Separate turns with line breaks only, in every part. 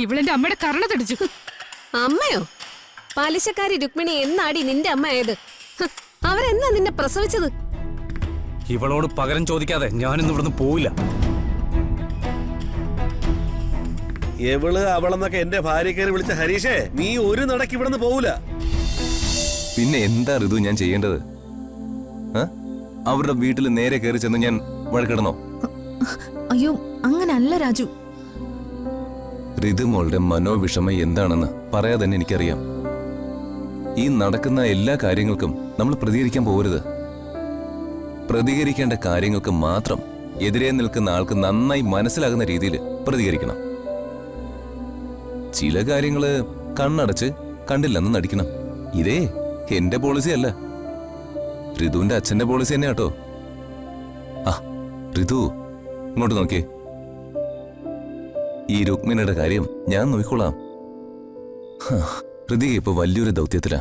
ഇവളെന്റെ അമ്മയുടെ കരണ തടിച്ചു.
അമ്മയോ? പലിശക്കാരി രുക്മിണി എന്നാടി നിന്റെ അമ്മയായത്? അവരെന്നാ നിന്നെ പ്രസവിച്ചത്?
ഇവളോട് പകരം ചോദിക്കാതെ ഞാനിന്ന് ഇവിടുന്ന് പോവില്ല.
എവള് അവളെന്നൊക്കെ എന്റെ ഭാര്യക്കാരെ വിളിച്ച ഹരീഷേ, നീ ഒരു നടക്ക് ഇവിടുന്ന് പോവൂല.
പിന്നെ എന്താ ഋതു ഞാൻ ചെയ്യേണ്ടത്? അവരുടെ വീട്ടിൽ നേരെ കയറി ചെന്ന് ഞാൻ വഴക്കിടണോ?
അയ്യോ, അങ്ങനല്ല രാജു.
ഋതുമോളുടെ മനോവിഷമം എന്താണെന്ന് പറയാതെ തന്നെ എനിക്കറിയാം. ഈ നടക്കുന്ന എല്ലാ കാര്യങ്ങൾക്കും നമ്മൾ പ്രതികരിക്കാൻ പോകരുത്. പ്രതികരിക്കേണ്ട കാര്യങ്ങൾക്ക് മാത്രം എതിരെ നിൽക്കുന്ന ആൾക്ക് നന്നായി മനസ്സിലാകുന്ന രീതിയിൽ പ്രതികരിക്കണം. ചില കാര്യങ്ങള് കണ്ണടച്ച് കണ്ടില്ലെന്ന് നടിക്കണം. ഇതേ എന്റെ പോളിസി അല്ല, ഋതുവിന്റെ അച്ഛന്റെ പോളിസി തന്നെ കേട്ടോ. ആ ഋതു, ഇങ്ങോട്ട് നോക്കിയേ. ഈ രുക്മിണിയുടെ കാര്യം ഞാൻ നോക്കിക്കൊള്ളാം. ഋതിക ഇപ്പൊ വലിയൊരു ദൗത്യത്തിലാ.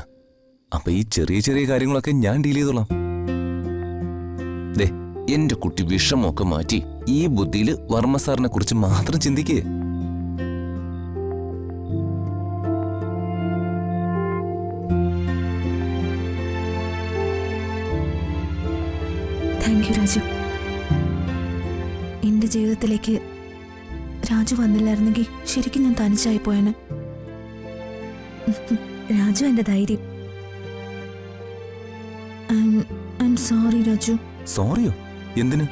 അപ്പൊ ഈ ചെറിയ ചെറിയ കാര്യങ്ങളൊക്കെ ഞാൻ ഡീൽ ചെയ്തോളാം. ദേ, എന്റെ കുട്ടി വിഷമൊക്കെ മാറ്റി ഈ ബുദ്ധിയിൽ വർമ്മ സാറിനെ കുറിച്ച് മാത്രം ചിന്തിക്കേ.
Thank you Raju. എന്റെ ജീവിതത്തിലേക്ക് രാജു വന്നില്ലായിരുന്നെങ്കിൽ ശരിക്കും ഞാൻ തനിച്ചായി പോയന്. രാജു എന്റെ ധൈര്യം. സോറി രാജു.
സോറിയോ? എന്തിന്?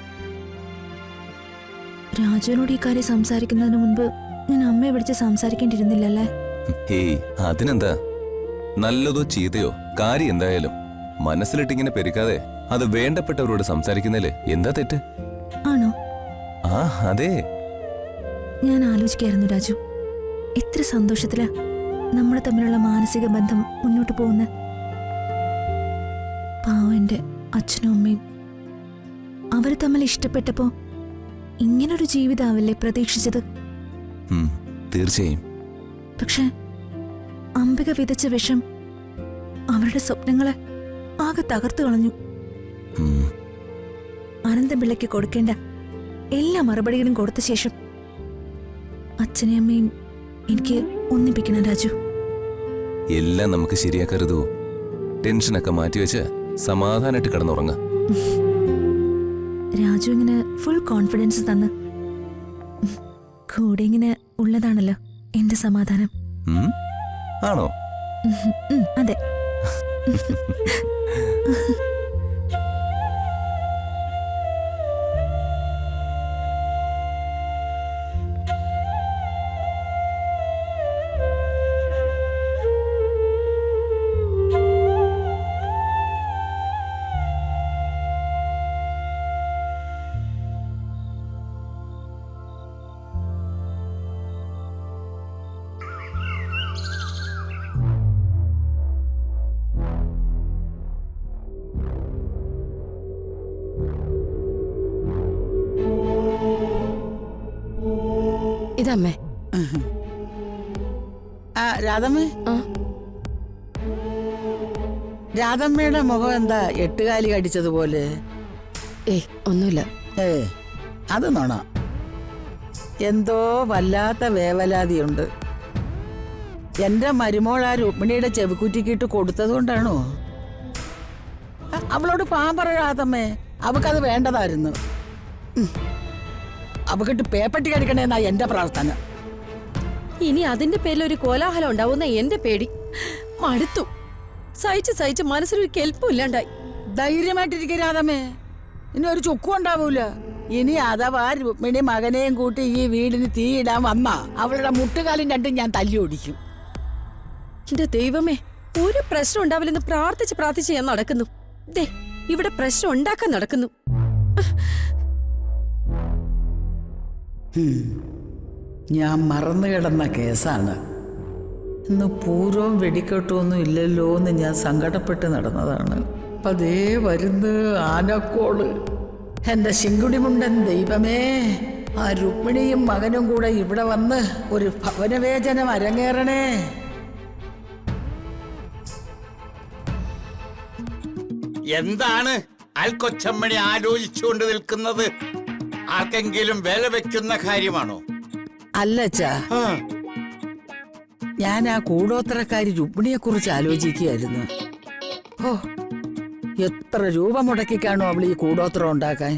രാജുവിനോട് ഈ കാര്യം സംസാരിക്കുന്നതിന് മുൻപ് ഞാൻ അമ്മയെ വിളിച്ച് സംസാരിക്കേണ്ടിയിരുന്നില്ലല്ലേ?
ഹേയ്, അതിനെന്താ? നല്ലതോ ചീത്തയോ കാര്യം എന്തായാലും മനസ്സിലിട്ടിങ്ങനെ പെരുക്കാതെ അത് വേണ്ടപ്പെട്ടവരോട് സംസാരിക്കുന്നതില് എന്താ തെറ്റ്?
ആണോ?
ആ അതെ.
ഞാൻ ആലോചിക്കായിരുന്നു രാജു, എത്ര സന്തോഷത്തിലാ നമ്മൾ തമ്മിലുള്ള മാനസിക ബന്ധം മുന്നോട്ട് പോകുന്ന. പാവന്റെ അച്ഛനും അമ്മയും അവര് തമ്മിൽ ഇഷ്ടപ്പെട്ടപ്പോ ഇങ്ങനൊരു ജീവിതാവില്ലേ പ്രതീക്ഷിച്ചത്?
തീർച്ചയായും.
പക്ഷെ അംബിക വിതച്ച വിഷം അവരുടെ സ്വപ്നങ്ങളെ ആകെ തകർത്തു കളഞ്ഞു. അനന്തപിള്ളയ്ക്ക് കൊടുക്കേണ്ട എല്ലാ മറുപടികളും കൊടുത്ത ശേഷം അച്ഛനെയും അമ്മയും എനിക്ക് ഒന്നിപ്പിക്കണം രാജു.
എല്ലാം നമുക്ക് ശരിയാക്കരുതോ. ടെൻഷനൊക്കെ മാറ്റിവെച്ച് സമാധാനമായിട്ട് കിടന്നുറങ്ങ.
രാജു ഇങ്ങനെ ഫുൾ കോൺഫിഡൻസ് തന്ന് കൂടെ ഇങ്ങനെ ഉള്ളതാണല്ലോ എന്റെ സമാധാനം.
ആണോ?
അതെ.
ഇതമ്മേ.
രാധമ്മേ, രാധമ്മയുടെ മുഖം എന്താ എട്ടുകാലി കടിച്ചതുപോലെ?
ഒന്നുമില്ല.
അത് നോണ, എന്തോ വല്ലാത്ത വേവലാതിയുണ്ട്. എന്റെ മരുമോൾ ആ രുക്മിണിയുടെ ചെവിക്കുറ്റിക്കിട്ട് കൊടുത്തതുകൊണ്ടാണോ? അവളോട് പാമ്പറ രാധമ്മേ, അവക്കത് വേണ്ടതായിരുന്നു. അവക്കിട്ട് പേപ്പട്ടി കടിക്കണേന്നാ എന്റെ പ്രാർത്ഥന.
ഇനി അതിന്റെ പേരിൽ ഒരു കോലാഹലം ഉണ്ടാവുന്ന എന്റെ പേടി. മടുത്തു. സഹിച്ച് സഹിച്ച് മനസ്സിലൊരു കെൽപ്പും ഇല്ലാണ്ടായി.
ധൈര്യമായിട്ടിരിക്കുക രാധമ്മേ, ഇനി ഒരു ചുക്കും ഉണ്ടാവൂല. ഇനി അഥവാ രുക്മിണി മകനെയും കൂട്ടി ഈ വീടിന് തീയിടാൻ വന്നാ അവളുടെ മുട്ടുകാലും രണ്ടും ഞാൻ തല്ലി ഓടിക്കും.
എന്റെ ദൈവമേ, ഒരു പ്രശ്നം ഉണ്ടാവില്ലെന്ന് പ്രാർത്ഥിച്ച് പ്രാർത്ഥിച്ച് ഞാൻ നടക്കുന്നു. ദേ, ഇവിടെ പ്രശ്നം ഉണ്ടാക്കാൻ നടക്കുന്നു.
ഞാൻ മറന്നു കിടന്ന കേസാണ്. ഇന്ന് പൂർവ്വം വെടിക്കെട്ടൊന്നും ഇല്ലല്ലോ എന്ന് ഞാൻ സങ്കടപ്പെട്ട് നടന്നതാണ്. അപ്പൊ അതേ വരുന്ന ആനക്കോള്. എന്റെ ശിങ്കുടിമുണ്ടൻ ദൈവമേ, ആ രുക്മിണിയും മകനും കൂടെ ഇവിടെ വന്ന് ഒരു ഭവനവേചനം അരങ്ങേറണേ.
എന്താണ് അൽക്കൊച്ചമ്മണി ആലോചിച്ചുകൊണ്ട് നിൽക്കുന്നത്? ആർക്കെങ്കിലും വില വെക്കുന്ന കാര്യമാണോ?
അല്ലച്ചാ, ഞാൻ ആ കൂടോത്രക്കാരി രുക്മിണിയെ കുറിച്ച് ആലോചിക്കുകയായിരുന്നു. ഓ, എത്ര രൂപ മുടക്കിക്കാണോ അവൾ ഈ കൂടോത്രം ഉണ്ടാക്കാൻ?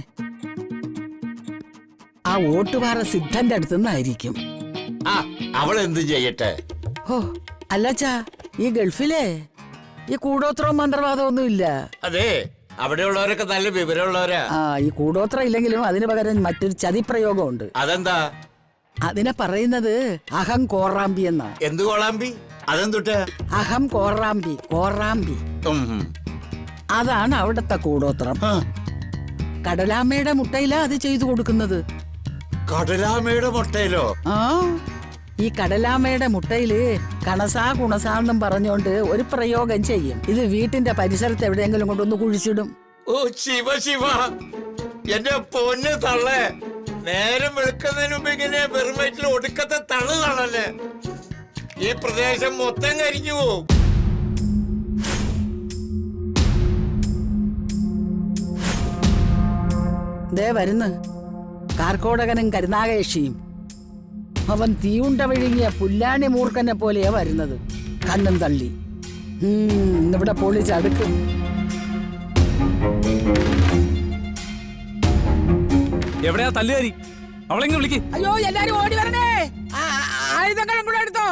ആ ഓട്ടുപാറ സിദ്ധന്റെ അടുത്തുനിന്നായിരിക്കും.
ആ അവൾ എന്ത് ചെയ്യട്ടെ?
ഓ, അല്ലച്ചാ, ഈ ഗൾഫിലെ ഈ കൂടോത്രവും മന്ത്രവാദവും ഒന്നും ഇല്ല.
അതെ, അവിടെയുള്ളവരൊക്കെ നല്ല വിവരമുള്ളവരാ.
ആ, ഈ കൂടോത്രം ഇല്ലെങ്കിലും അതിന് പകരം മറ്റൊരു ചതിപ്രയോഗമുണ്ട്.
അതെന്താ?
അതിനെ പറയുന്നത് അഹം കോറാമ്പി എന്നാ.
എന്ത് കോളാമ്പി? അതെന്തുട്ടാ?
അഹം കോറാമ്പി, കോറാമ്പി അതാണ് അവിടുത്തെ കൂടോത്രം. കടലാമ്മയുടെ മുട്ടയിലാ അത് ചെയ്തു കൊടുക്കുന്നത്.
കടലാമയുടെ മുട്ടയിലോ?
ആ, ഈ കടലാമ്മയുടെ മുട്ടയില് കണസാ കുണസാന്നും പറഞ്ഞോണ്ട് ഒരു പ്രയോഗം ചെയ്യും. ഇത് വീട്ടിന്റെ പരിസരത്ത് എവിടെയെങ്കിലും കൊണ്ടൊന്ന് കുഴിച്ചിടും.
ഓ ശിവ ശിവ, എന്റെ പൊന്ന് തള്ളേ, നേരം വെളുക്കുന്നതിന് മുമ്പ് ഇങ്ങനെ വെറും വയറ്റിൽ ഒടുക്കത്തെ തള്ളു തള്ളല്ലേ. ഈ പ്രദേശം മൊത്തം കരിഞ്ഞു പോവും.
ദേ വരുന്ന് കാർക്കോടകനും കരുനാഗേഷിയും. അവൻ തീയുണ്ട വിഴുങ്ങിയ പുല്ലാണി മൂർഖനെ പോലെയാ വരുന്നത്, കണ്ണും തള്ളി. ഇവിടെ പൊളിച്ചടുക്കും.
എവിടെയാ തല്ലുകാരി? അവളെങ്ങനെ വിളിക്ക്.
അയ്യോ, എല്ലാരും ഓടി വരണേ, ആയുധങ്ങളും കൂടെ എടുത്തോ.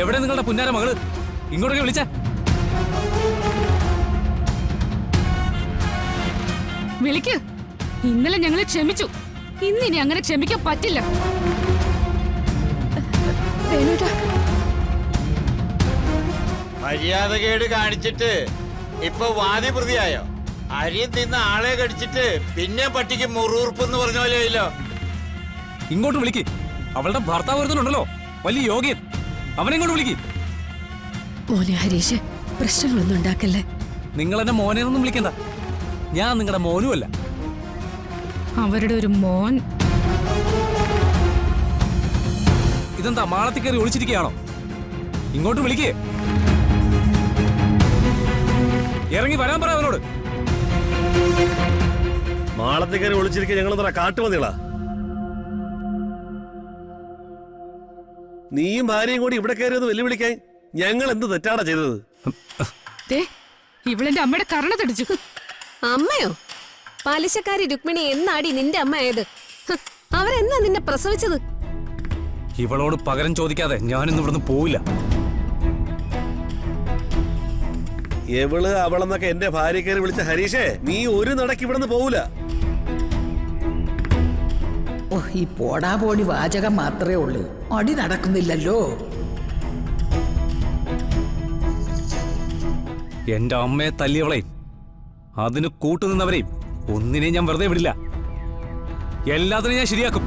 എവിടെ നിങ്ങളുടെ പുന്നാര മകള്? ഇങ്ങോട്ടൊക്കെ വിളിച്ച.
വിളിക്ക്. ഇന്നലെ ഞങ്ങളെ ക്ഷമിച്ചു, ഇന്നിനി അങ്ങനെ ക്ഷമിക്കാൻ പറ്റില്ല.
മര്യാദകേട് കാണിച്ചിട്ട് ഇപ്പൊ വാദി പ്രതിയായോ? അരി തിന്ന ആളെ കടിച്ചിട്ട് പിന്നെ പട്ടിക്ക് മുറുറുപ്പെന്ന് പറഞ്ഞ പോലെയല്ലോ.
ഇങ്ങോട്ട് വിളിക്ക്. അവളുടെ ഭർത്താവ് ഒരുത്തനുണ്ടല്ലോ, വലിയ യോഗ്യൻ. അവനെങ്ങോട്ട് വിളിക്ക്.
മോനെ ഹരീഷ്, പ്രശ്നങ്ങളൊന്നും ഉണ്ടാക്കല്ലേ.
നിങ്ങൾ എന്നെ മോനെന്നൊന്നും വിളിക്കണ്ട. ഞാൻ നിങ്ങളുടെ മോനുമല്ല.
അവരുടെ ഒരു മോൻ.
ഇതെന്താ മാളത്തിൽ കയറി ഒളിച്ചിരിക്കുകയാണോ? ഇങ്ങോട്ട് വിളിക്കേ. ഇറങ്ങി വരാൻ പറ അവനോട്.
മാളത്തിൽ കയറി ഒളിച്ചിരിക്കുക ഞങ്ങളെന്താ കാട്ടുമതികളാ? നീയും ഭാര്യയും കൂടി ഇവിടെ കയറി ഒന്ന് വെല്ലുവിളിക്കാൻ ഞങ്ങൾ എന്ത് തെറ്റാടാ ചെയ്തത്?
ഇവളെന്റെ അമ്മയുടെ കർണ തടിച്ചു.
അമ്മയോ? പലിശക്കാരി രുക്മിണി എന്നാടി നിന്റെ അമ്മയായത്? അവരെന്നാ നിന്നെ പ്രസവിച്ചത്?
ഇവളോട് പകരം ചോദിക്കാതെ ഞാനിന്ന് ഇവിടുന്ന് പോവില്ല.
എവള് അവളെന്നൊക്കെ എന്റെ ഭാര്യ കയറി വിളിച്ച ഹരീഷേ, നീ ഒരു നടക്ക് ഇവിടുന്ന് പോവൂല.
ഓ, ഈ പോടാ പോടി വാചകം മാത്രമേ ഉള്ളൂ, അടി നടക്കുന്നില്ലല്ലോ.
എന്റെ അമ്മയെ തല്ലിയവളെയും അതിന് കൂട്ടുനിന്നവരെയും ഒന്നിനെയും ഞാൻ വെറുതെ വിടില്ല. എല്ലാത്തിനും ഞാൻ ശരിയാക്കും.